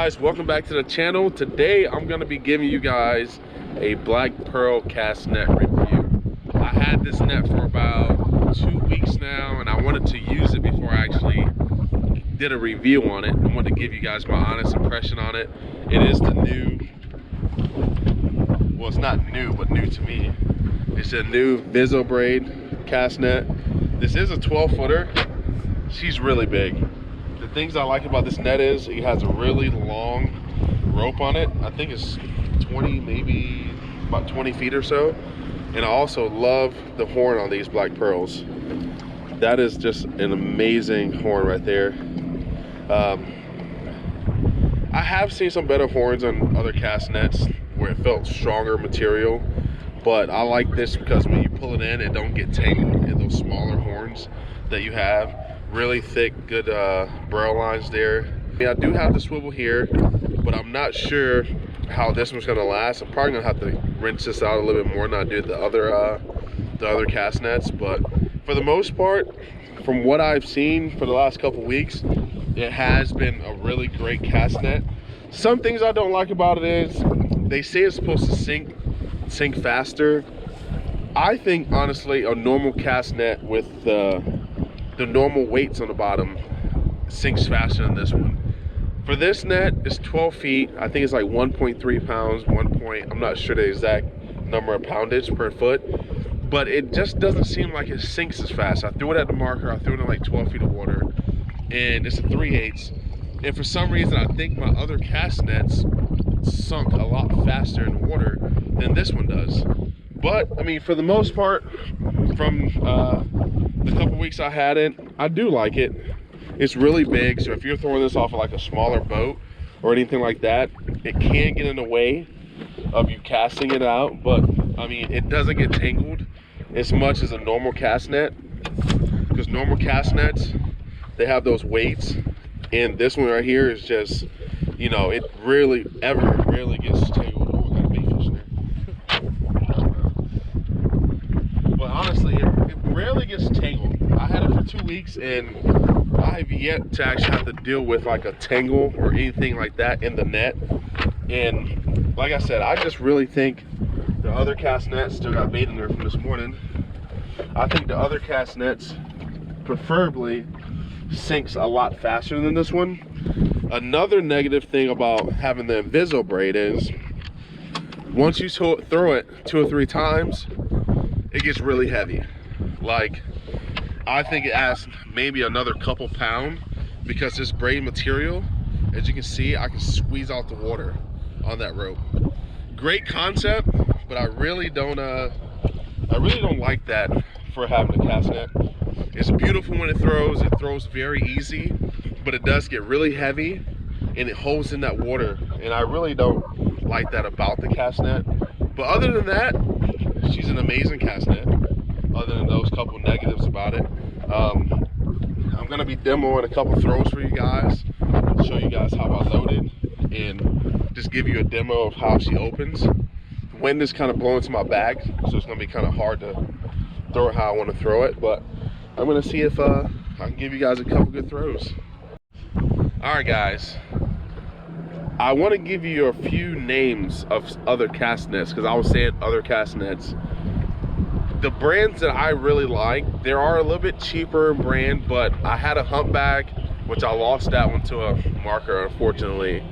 guys, welcome back to the channel. Today I'm going to be giving you guys a black pearl cast net review. I had this net for about 2 weeks now and I wanted to use it before I actually did a review on it. I wanted to give you guys my honest impression on it. It is the new, well, it's not new, but new to me. It's a new Vizzo braid cast net. This is a 12 footer. She's really big. The things I like about this net is it has a really long rope on it. I think it's 20, maybe about 20 feet or so. And I also love the horn on these black pearls. That is just an amazing horn right there. I have seen some better horns on other cast nets where it felt stronger material, but I like this because when you pull it in, it don't get tangled in those smaller horns that you have. Really thick, good barrel lines there. I do have the swivel here, but I'm not sure how this one's gonna last. I'm probably gonna have to rinse this out a little bit more than I did the other cast nets. But for the most part, from what I've seen for the last couple weeks, it has been a really great cast net. Some things I don't like about it is they say it's supposed to sink faster. I think honestly a normal cast net with the normal weights on the bottom sinks faster than this one. For this net, it's 12 feet. I think it's like 1.3 pounds, I'm not sure the exact number of poundage per foot, but it just doesn't seem like it sinks as fast. I threw it at the marker, I threw it in like 12 feet of water, and it's a 3/8. And for some reason, I think my other cast nets sunk a lot faster in the water than this one does. But I mean, for the most part, from the couple weeks I had it, I do like it. It's really big, so if you're throwing this off of like a smaller boat or anything like that, it can get in the way of you casting it out. But I mean, it doesn't get tangled as much as a normal cast net, because normal cast nets, they have those weights, and this one right here is just, you know, it rarely gets tangled. Oh, I got a bait fish in there. But honestly, it rarely gets tangled. I had it for 2 weeks and I have yet to actually have to deal with like a tangle or anything like that in the net. And like I said, I just really think the other cast nets, still got bait in there from this morning, I think the other cast nets preferably sinks a lot faster than this one. Another negative thing about having the Vizzo braid is once you throw it 2 or 3 times, it gets really heavy. Like, I think it adds maybe another couple pound, because this braid material, as you can see, I can squeeze out the water on that rope. Great concept, but I really don't like that for having a cast net. It's beautiful when it throws very easy, but it does get really heavy and it holds in that water, and I really don't like that about the cast net. But other than that, she's an amazing cast net, other than those couple negatives about it. I'm gonna be demoing a couple throws for you guys, show you guys how I load it, and just give you a demo of how she opens. The wind is kind of blowing to my back, so it's gonna be kind of hard to throw it how I want to throw it, but I'm gonna see if I can give you guys a couple good throws. All right, guys, I want to give you a few names of other cast nets, because I was saying other cast nets. The brands that I really like, there are a little bit cheaper in brand, but I had a humpback, which I lost that one to a marker, unfortunately.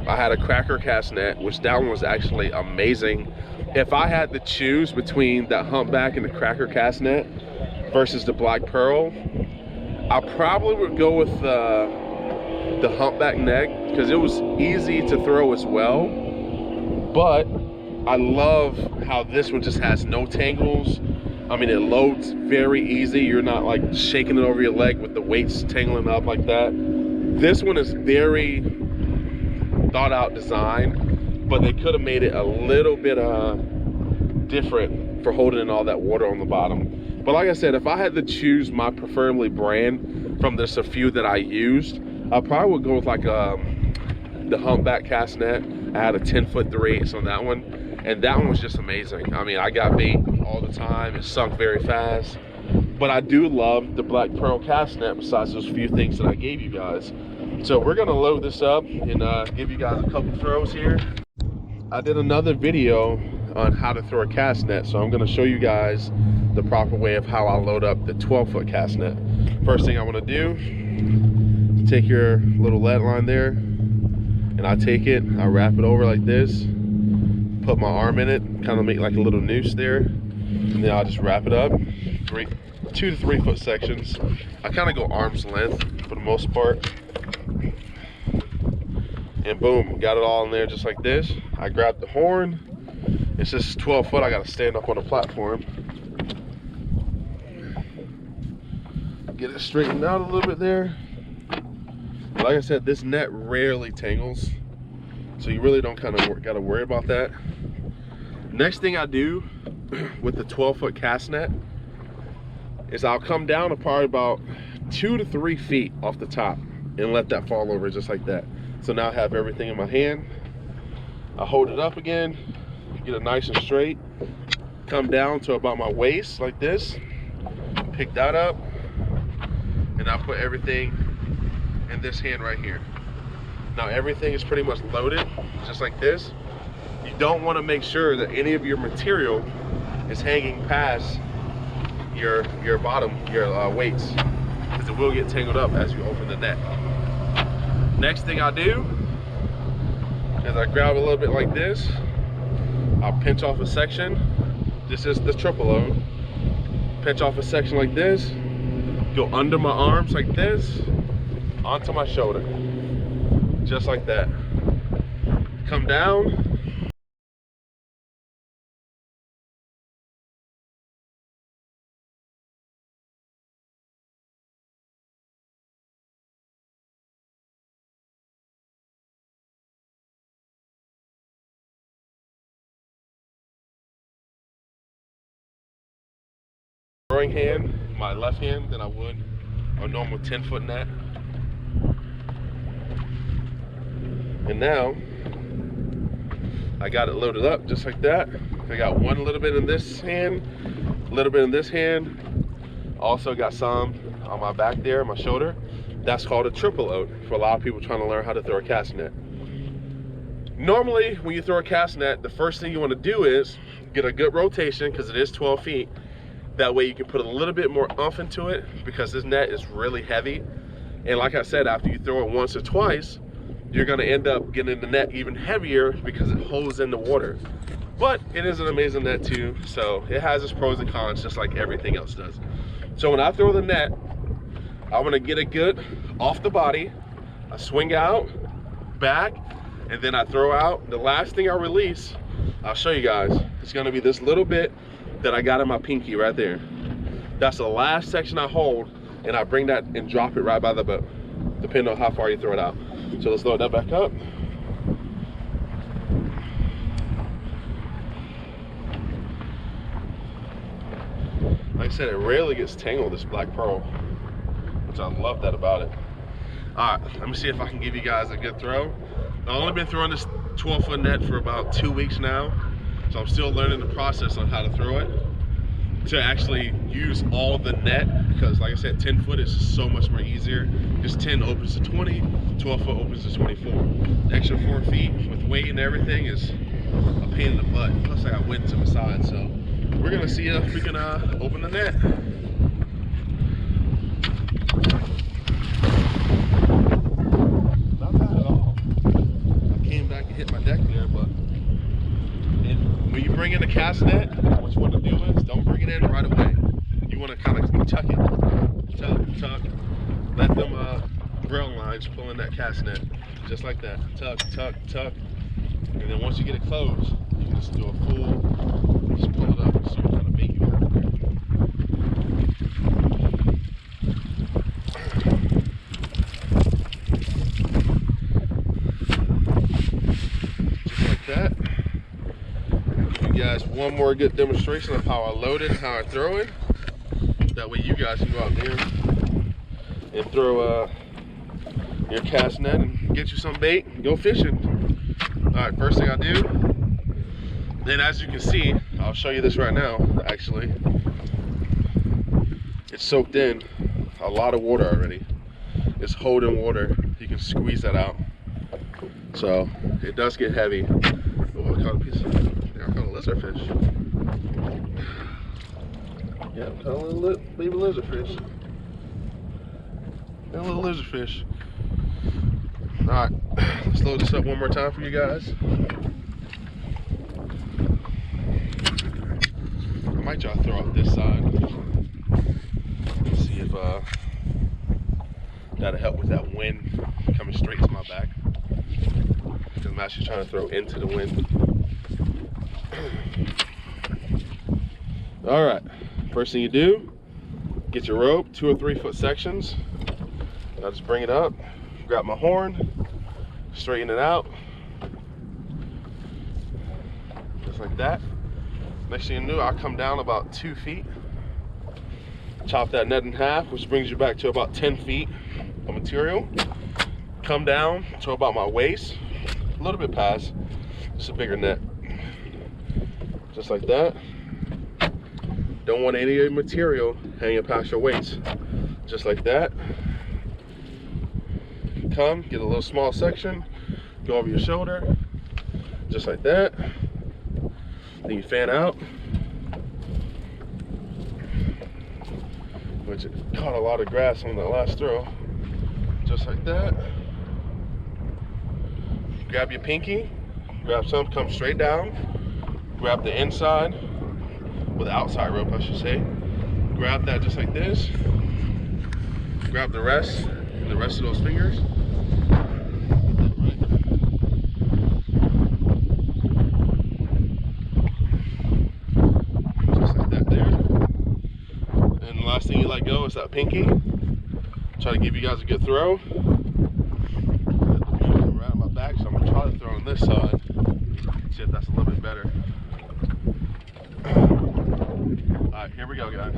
I had a cracker cast net, which that one was actually amazing. If I had to choose between that humpback and the cracker cast net versus the black pearl, I probably would go with the humpback neck, because it was easy to throw as well. But I love how this one just has no tangles. I mean, it loads very easy. You're not like shaking it over your leg with the weights tangling up like that. This one is very thought out design, but they could have made it a little bit different for holding in all that water on the bottom. But like I said, if I had to choose my preferably brand from just a few that I used, I probably would go with like the humpback cast net. I had a 10-foot 3/8 on that one, and that one was just amazing. I mean, I got bait all the time. It sunk very fast. But I do love the black pearl cast net, besides those few things that I gave you guys. So we're gonna load this up and give you guys a couple throws here. I did another video on how to throw a cast net, so I'm gonna show you guys the proper way of how I load up the 12-foot cast net. First thing I wanna do, take your little lead line there, and I take it, I wrap it over like this, put my arm in it, kind of make like a little noose there, and then I'll just wrap it up, 2 to 3 foot sections. I kind of go arm's length for the most part. And boom, got it all in there just like this. I grab the horn. It's just 12 foot, I gotta stand up on a platform. Get it straightened out a little bit there. Like I said, this net rarely tangles, so you really don't kind of gotta worry about that. Next thing I do with the 12-foot cast net is I'll come down to probably about 2 to 3 feet off the top and let that fall over just like that. So now I have everything in my hand. I hold it up again, get it nice and straight, come down to about my waist like this, pick that up, and I put everything in this hand right here. Now everything is pretty much loaded, just like this. You don't want to make sure that any of your material is hanging past your bottom, your weights, because it will get tangled up as you open the net. Next thing I do is I grab a little bit like this. I'll pinch off a section. This is the triple load. Pinch off a section like this, go under my arms like this, onto my shoulder, just like that. Come down. Throwing hand, my left hand, than I would a normal 10-foot net. And now I got it loaded up just like that. I got one little bit in this hand, a little bit in this hand. Also got some on my back there, my shoulder. That's called a triple load for a lot of people trying to learn how to throw a cast net. Normally, when you throw a cast net, the first thing you want to do is get a good rotation, because it is 12 feet. That way you can put a little bit more oomph into it, because this net is really heavy. And like I said, after you throw it once or twice, you're gonna end up getting the net even heavier because it holds in the water. But it is an amazing net too, so it has its pros and cons just like everything else does. So when I throw the net, I'm gonna get it good off the body. I swing out, back, and then I throw out. The last thing I release, I'll show you guys, it's gonna be this little bit that I got in my pinky right there. That's the last section I hold, and I bring that and drop it right by the boat, depending on how far you throw it out. So let's load that back up. Like I said, it rarely gets tangled, this black pearl, which I love that about it. All right, let me see if I can give you guys a good throw. I've only been throwing this 12-foot net for about 2 weeks now, so I'm still learning the process on how to throw it, to actually use all the net, because like I said, 10 foot is so much more easier. Just 10 opens to 20, 12 foot opens to 24. The extra 4 feet with weight and everything is a pain in the butt. Plus I got wind to my side, so we're gonna see if we can open the net. Not bad at all. I came back and hit my deck there, but when you bring in a cast net, what you want to do is don't bring it in right away. You want to kind of tuck it, tuck, let them rail lines pull in that cast net, just like that. Tuck, tuck, tuck, and then once you get it closed, you can just do a full, just pull it up and see what kind of bait you have there. Just like that. Guys, one more good demonstration of how I load it and how I throw it. That way you guys can go out there and throw your cast net and get you some bait and go fishing. All right, first thing I do, then as you can see, I'll show you this right now, actually. It's soaked in a lot of water already. It's holding water. you can squeeze that out. So it does get heavy. Oh, I caught a piece of, I caught a lizardfish. Yeah, I caught a little baby lizardfish. Got a little lizardfish. All right, let's load this up one more time for you guys. I might try to throw out this side. Let's see if that'll help with that wind coming straight to my back. Because I'm actually trying to throw into the wind. All right, first thing you do, get your rope, 2 or 3 foot sections. I'll just bring it up, grab my horn, straighten it out, just like that. Next thing you know, I'll come down about 2 feet, chop that net in half, which brings you back to about 10 feet of material. Come down to about my waist, a little bit past, just a bigger net, just like that. Don't want any material hanging past your waist, just like that. Come, get a little small section, go over your shoulder, just like that. Then you fan out, which caught a lot of grass on that last throw, just like that. Grab your pinky, grab some, come straight down, grab the inside, with the outside rope I should say, grab that just like this, grab the rest, and the rest of those fingers. Last thing you let go is that pinky. Try to give you guys a good throw. Come right on my back, so I'm gonna try to throw on this side. See if that's a little bit better. Alright, here we go, guys.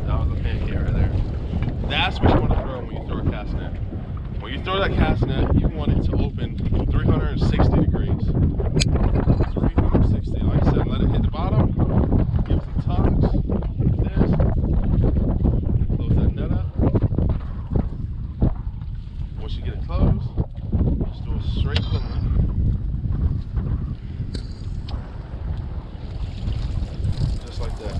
That was a pancake right there. That's what you want to throw when you throw a cast net. When you throw that cast net, you want it to open 360 degrees. 360. Like I said, let it hit the bottom. Give it some tugs. Like this. Close that net up. Once you get it closed, just do a straight clean. Just like that.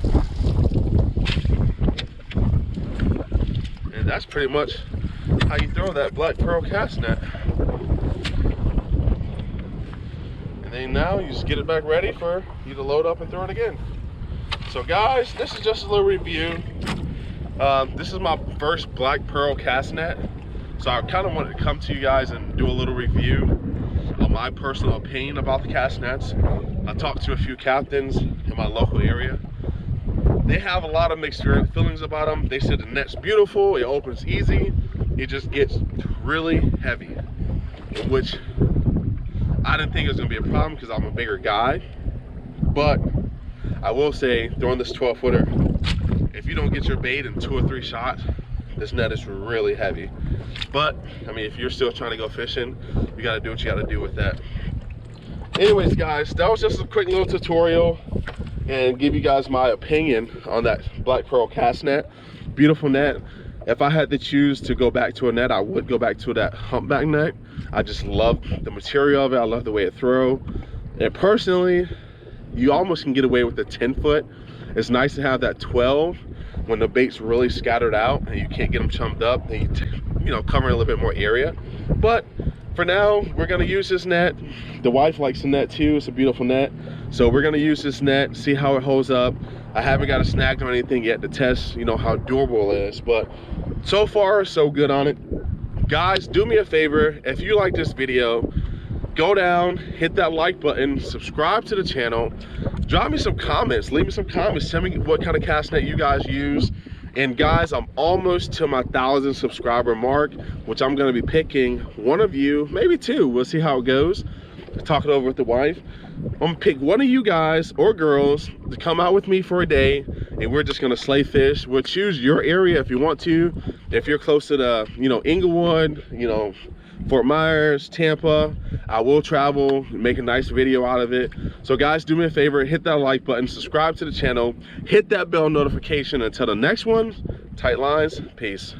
And that's pretty much how you throw that black pearl cast net. And then now you just get it back ready for you to load up and throw it again. So guys, this is just a little review. This is my first black pearl cast net. So I kind of wanted to come to you guys and do a little review of my personal opinion about the cast nets. I talked to a few captains in my local area. They have a lot of mixed feelings about them. They said the net's beautiful, it opens easy, it just gets really heavy, which I didn't think it was gonna be a problem because I'm a bigger guy. But I will say, throwing this 12-footer, if you don't get your bait in 2 or 3 shots, this net is really heavy. But I mean, if you're still trying to go fishing, you gotta do what you gotta do with that. Anyways guys, that was just a quick little tutorial and give you guys my opinion on that black pearl cast net. Beautiful net. If I had to choose to go back to a net, I would go back to that humpback net. I just love the material of it. I love the way it throws. And personally, you almost can get away with the 10-foot. It's nice to have that 12 when the bait's really scattered out and you can't get them chummed up, and you know, covering a little bit more area. But for now, we're gonna use this net. The wife likes the net too. It's a beautiful net. So we're gonna use this net, see how it holds up. I haven't got it snagged on anything yet to test, you know, how durable it is, but so far so good on it. Guys, do me a favor, if you like this video, go down, hit that like button, subscribe to the channel, drop me some comments, leave me some comments, tell me what kind of cast net you guys use. And guys, I'm almost to my 1,000 subscriber mark, which I'm gonna be picking one of you, maybe 2, we'll see how it goes, talk it over with the wife. I'm gonna pick one of you guys or girls to come out with me for a day, and we're just gonna slay fish. We'll choose your area if you want to. If you're close to the, you know, Inglewood, you know, Fort Myers, Tampa, I will travel, make a nice video out of it. So guys, do me a favor, hit that like button, subscribe to the channel, hit that bell notification. Until the next one, tight lines, peace.